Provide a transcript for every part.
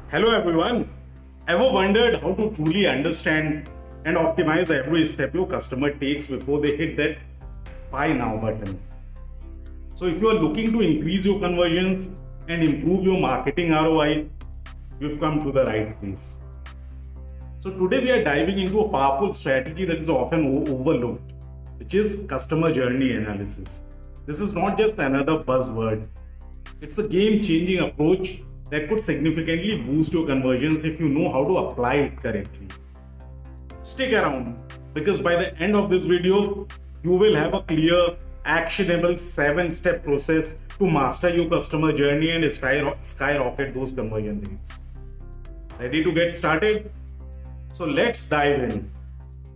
Hello everyone. Ever wondered how to truly understand and optimize every step your customer takes before they hit that buy now button? So if you are looking to increase your conversions and improve your marketing ROI, you've come to the right place. So today we are diving into a powerful strategy that is often overlooked, which is customer journey analysis. This is not just another buzzword. It's a game-changing approach that could significantly boost your conversions if you know how to apply it correctly. Stick around because by the end of this video, you will have a clear, actionable 7-step process to master your customer journey and skyrocket those conversion rates. Ready to get started? So let's dive in.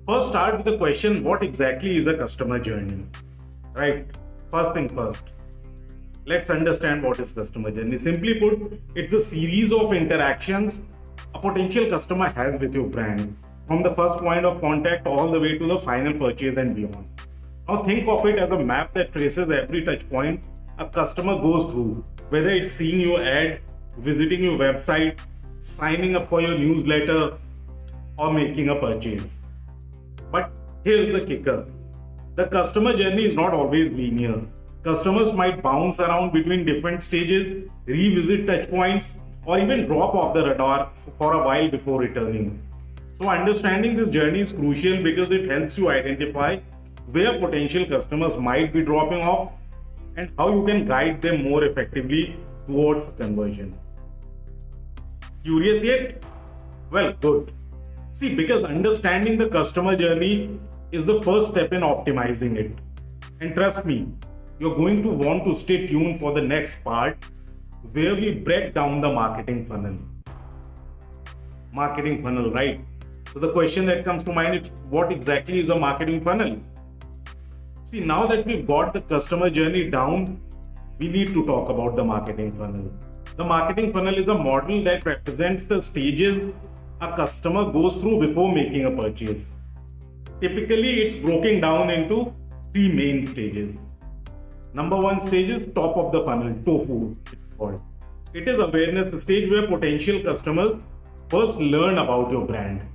First, start with the question, what exactly is a customer journey? Right? First thing first. Let's understand what is customer journey. Simply put, it's a series of interactions a potential customer has with your brand, from the first point of contact all the way to the final purchase and beyond. Now think of it as a map that traces every touch point a customer goes through, whether it's seeing your ad, visiting your website, signing up for your newsletter, or making a purchase. But here's the kicker. The customer journey is not always linear. Customers might bounce around between different stages, revisit touch points, or even drop off the radar for a while before returning. So understanding this journey is crucial because it helps you identify where potential customers might be dropping off and how you can guide them more effectively towards conversion. Curious yet? Well, good. See, because understanding the customer journey is the first step in optimizing it. And trust me, you're going to want to stay tuned for the next part where we break down the marketing funnel. Marketing funnel, right? So the question that comes to mind is, what exactly is a marketing funnel? See, now that we've got the customer journey down, we need to talk about the marketing funnel. The marketing funnel is a model that represents the stages a customer goes through before making a purchase. Typically, it's broken down into 3 main stages. Number 1 stage is top of the funnel, tofu, it's called. It is awareness stage where potential customers first learn about your brand.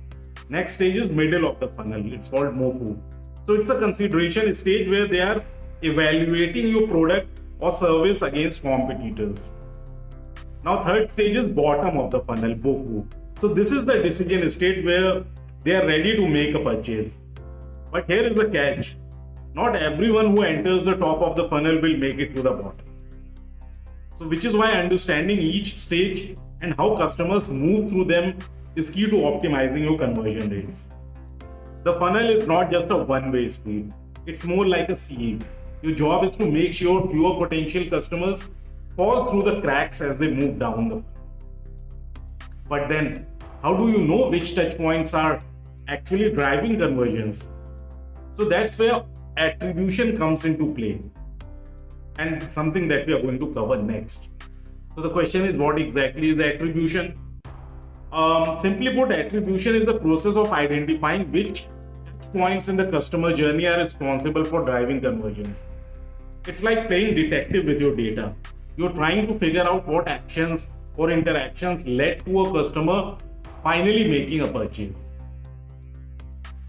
Next stage is middle of the funnel, it's called mofu. So it's a consideration stage where they are evaluating your product or service against competitors. Now third stage is bottom of the funnel, bofu. So this is the decision state where they are ready to make a purchase. But here is the catch. Not everyone who enters the top of the funnel will make it to the bottom. So which is why understanding each stage and how customers move through them is key to optimizing your conversion rates. The funnel is not just a one-way street. It's more like a sieve. Your job is to make sure fewer potential customers fall through the cracks as they move down the funnel. But then, how do you know which touch points are actually driving conversions? So that's where attribution comes into play, and something that we are going to cover next. So the question is, what exactly is attribution? Simply put, attribution is the process of identifying which touch points in the customer journey are responsible for driving conversions. It's like playing detective with your data. You're trying to figure out what actions or interactions led to a customer finally making a purchase.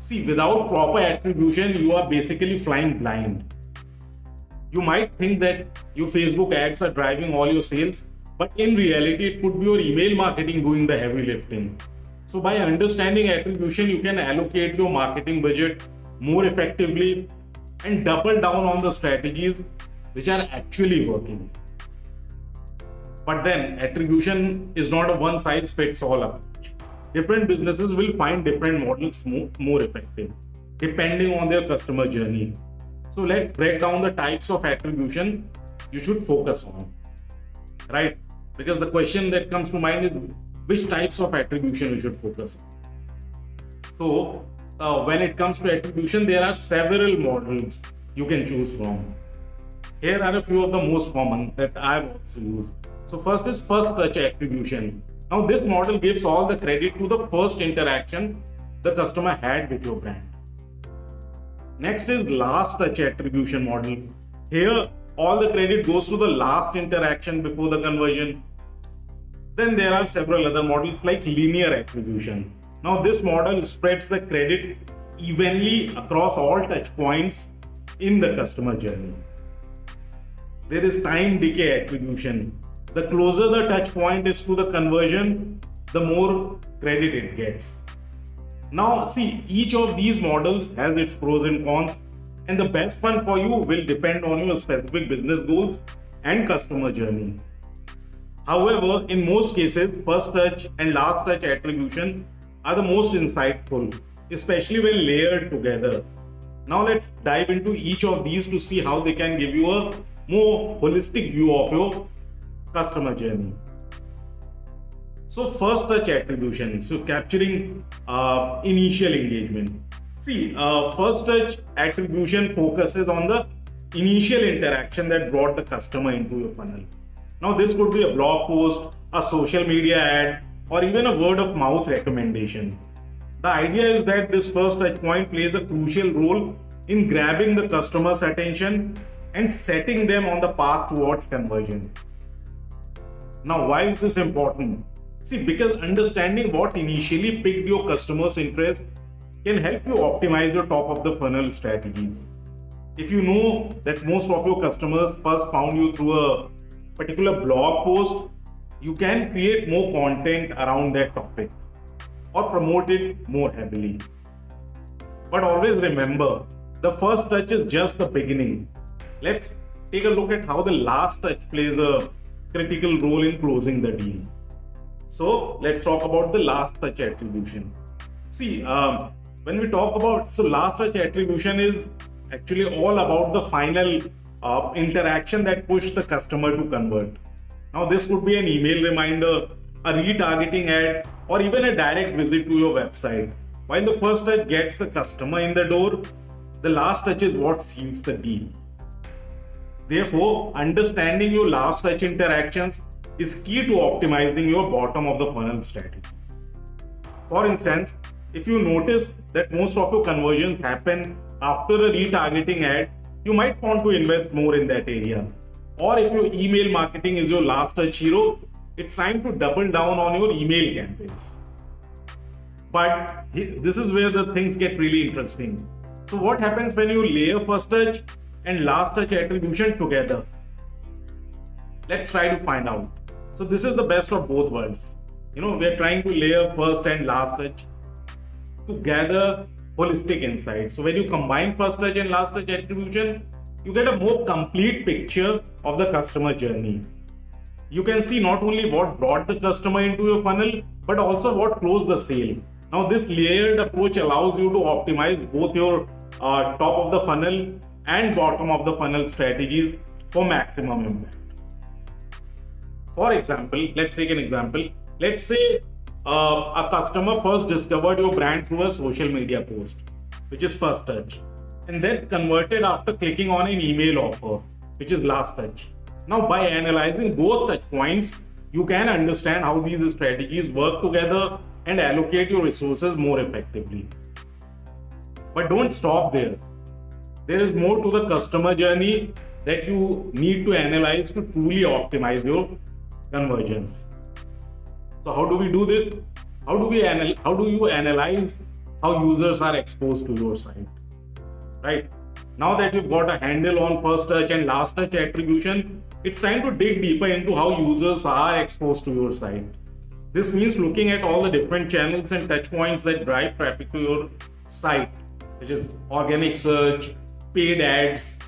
See, without proper attribution, you are basically flying blind. You might think that your Facebook ads are driving all your sales, but in reality, it could be your email marketing doing the heavy lifting. So by understanding attribution, you can allocate your marketing budget more effectively and double down on the strategies which are actually working. But then, attribution is not a one-size-fits-all approach. Different businesses will find different models more effective, depending on their customer journey. So let's break down the types of attribution you should focus on, right? Because the question that comes to mind is, which types of attribution you should focus on. So when it comes to attribution, there are several models you can choose from. Here are a few of the most common that I've also used. So first is first touch attribution. Now this model gives all the credit to the first interaction the customer had with your brand. Next is last touch attribution model. Here all the credit goes to the last interaction before the conversion. Then there are several other models like linear attribution. Now this model spreads the credit evenly across all touch points in the customer journey. There is time decay attribution. The closer the touch point is to the conversion, the more credit it gets. Now see, each of these models has its pros and cons, and the best one for you will depend on your specific business goals and customer journey. However, in most cases, first touch and last touch attribution are the most insightful, especially when layered together. Now let's dive into each of these to see how they can give you a more holistic view of your customer journey. So first touch attribution, so capturing initial engagement. See, first touch attribution focuses on the initial interaction that brought the customer into your funnel. Now this could be a blog post, a social media ad, or even a word of mouth recommendation. The idea is that this first touch point plays a crucial role in grabbing the customer's attention and setting them on the path towards conversion. Now, why is this important? See, because understanding what initially piqued your customer's interest can help you optimize your top of the funnel strategies. If you know that most of your customers first found you through a particular blog post, you can create more content around that topic or promote it more heavily. But always remember, the first touch is just the beginning. Let's take a look at how the last touch plays a critical role in closing the deal. So let's talk about the last touch attribution. See, when we talk about, so last touch attribution is actually all about the final interaction that pushed the customer to convert. Now this could be an email reminder, a retargeting ad, or even a direct visit to your website. While the first touch gets the customer in the door, the last touch is what seals the deal. Therefore, understanding your last touch interactions is key to optimizing your bottom of the funnel strategies. For instance, if you notice that most of your conversions happen after a retargeting ad, you might want to invest more in that area. Or if your email marketing is your last touch hero, it's time to double down on your email campaigns. But this is where the things get really interesting. So what happens when you layer first touch and last touch attribution together? Let's try to find out. So this is the best of both worlds. We're trying to layer first and last touch to gather holistic insight. So when you combine first touch and last touch attribution, you get a more complete picture of the customer journey. You can see not only what brought the customer into your funnel, but also what closed the sale. Now this layered approach allows you to optimize both your top of the funnel and bottom of the funnel strategies for maximum impact. For example, let's take an example. Let's say a customer first discovered your brand through a social media post, which is first touch, and then converted after clicking on an email offer, which is last touch. Now, by analyzing both touch points, you can understand how these strategies work together and allocate your resources more effectively. But don't stop there. There is more to the customer journey that you need to analyze to truly optimize your conversions. So how do we do this? How do you analyze how users are exposed to your site? Right? Now that you've got a handle on first touch and last touch attribution, it's time to dig deeper into how users are exposed to your site. This means looking at all the different channels and touch points that drive traffic to your site, which is organic search, paid ads,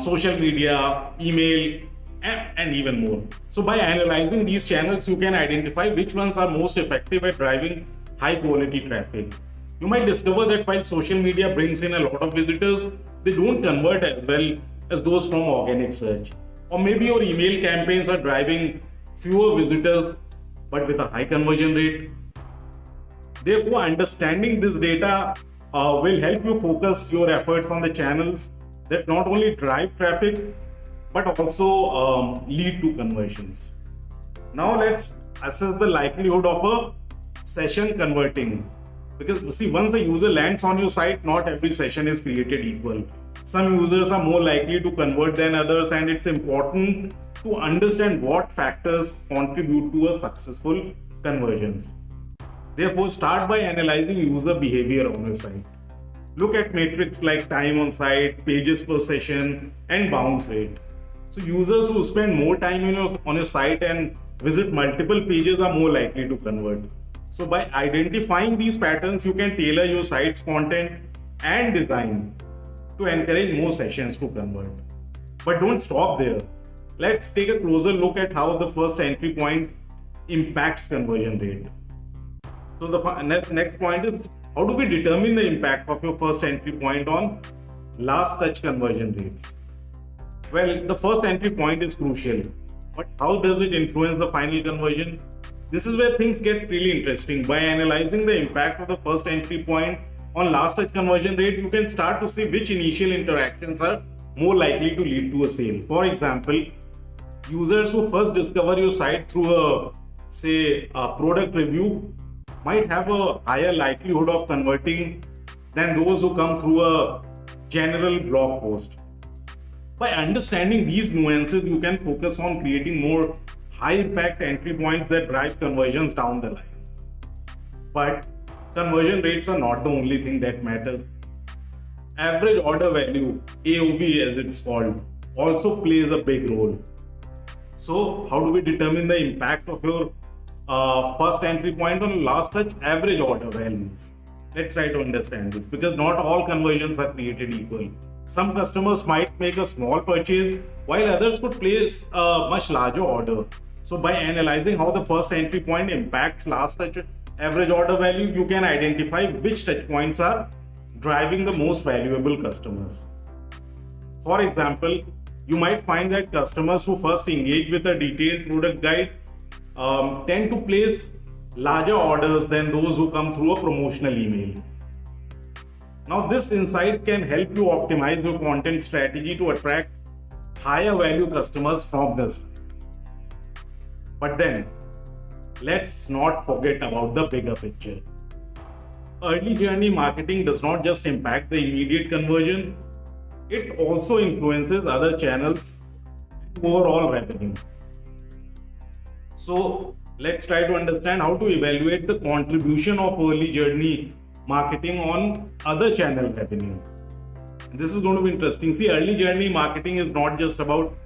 social media, email, and even more. So by analyzing these channels, you can identify which ones are most effective at driving high quality traffic. You might discover that while social media brings in a lot of visitors, they don't convert as well as those from organic search. Or maybe your email campaigns are driving fewer visitors but with a high conversion rate. Therefore, understanding this data will help you focus your efforts on the channels that not only drive traffic but also lead to conversions. Now let's assess the likelihood of a session converting. Because see, once a user lands on your site, not every session is created equal. Some users are more likely to convert than others, and it's important to understand what factors contribute to a successful conversions. Therefore, start by analyzing user behavior on your site. Look at metrics like time on site, pages per session, and bounce rate. So users who spend more time on your site and visit multiple pages are more likely to convert. So by identifying these patterns, you can tailor your site's content and design to encourage more sessions to convert. But don't stop there. Let's take a closer look at how the first entry point impacts conversion rate. So the next point is, how do we determine the impact of your first entry point on last touch conversion rates? Well, the first entry point is crucial, but how does it influence the final conversion? This is where things get really interesting. By analyzing the impact of the first entry point on last touch conversion rate, you can start to see which initial interactions are more likely to lead to a sale. For example, users who first discover your site through a product review might have a higher likelihood of converting than those who come through a general blog post. By understanding these nuances, you can focus on creating more high-impact entry points that drive conversions down the line. But conversion rates are not the only thing that matters. Average order value, AOV as it's called, also plays a big role. So how do we determine the impact of your first entry point on last touch? Average order values. Let's try to understand this, because not all conversions are created equal. Some customers might make a small purchase while others could place a much larger order. So by analyzing how the first entry point impacts last touch average order value, you can identify which touch points are driving the most valuable customers. For example, you might find that customers who first engage with a detailed product guide tend to place larger orders than those who come through a promotional email. Now, this insight can help you optimize your content strategy to attract higher value customers from the site. But then, let's not forget about the bigger picture. Early journey marketing does not just impact the immediate conversion, it also influences other channels and overall revenue. So, let's try to understand how to evaluate the contribution of early journey marketing on other channel revenue. This is going to be interesting. See, early journey marketing is not just about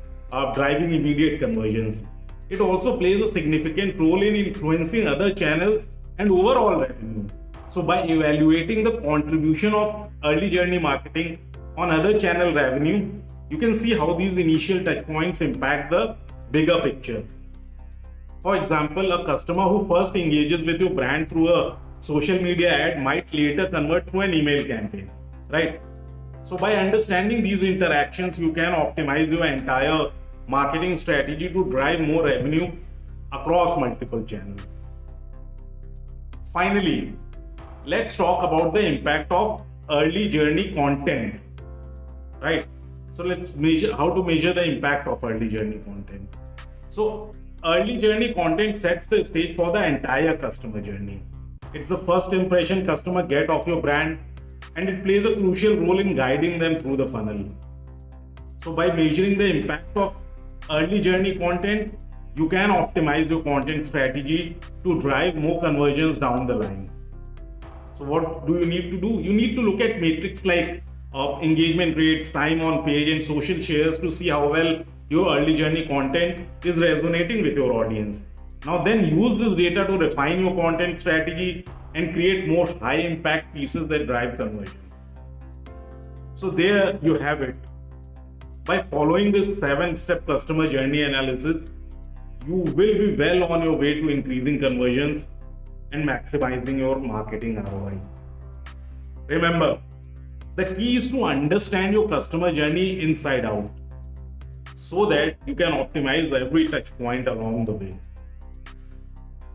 driving immediate conversions. It also plays a significant role in influencing other channels and overall revenue. So by evaluating the contribution of early journey marketing on other channel revenue, you can see how these initial touch points impact the bigger picture. For example, a customer who first engages with your brand through a social media ad might later convert through an email campaign, right? So by understanding these interactions, you can optimize your entire marketing strategy to drive more revenue across multiple channels. Finally, let's talk about the impact of early journey content, right? So let's measure how to measure the impact of early journey content. So early journey content sets the stage for the entire customer journey. It's the first impression customer get of your brand, and it plays a crucial role in guiding them through the funnel. So by measuring the impact of early journey content, you can optimize your content strategy to drive more conversions down the line. So what do you need to do? You need to look at metrics like engagement rates, time on page, and social shares to see how well your early journey content is resonating with your audience. Now then use this data to refine your content strategy and create more high impact pieces that drive conversions. So there you have it. By following this 7-step customer journey analysis, you will be well on your way to increasing conversions and maximizing your marketing ROI. Remember, the key is to understand your customer journey inside out so that you can optimize every touch point along the way.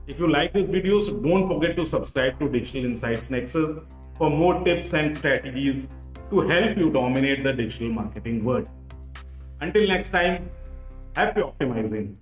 If you like this video, so don't forget to subscribe to Digital Insights Nexus for more tips and strategies to help you dominate the digital marketing world. Until next time, happy optimizing.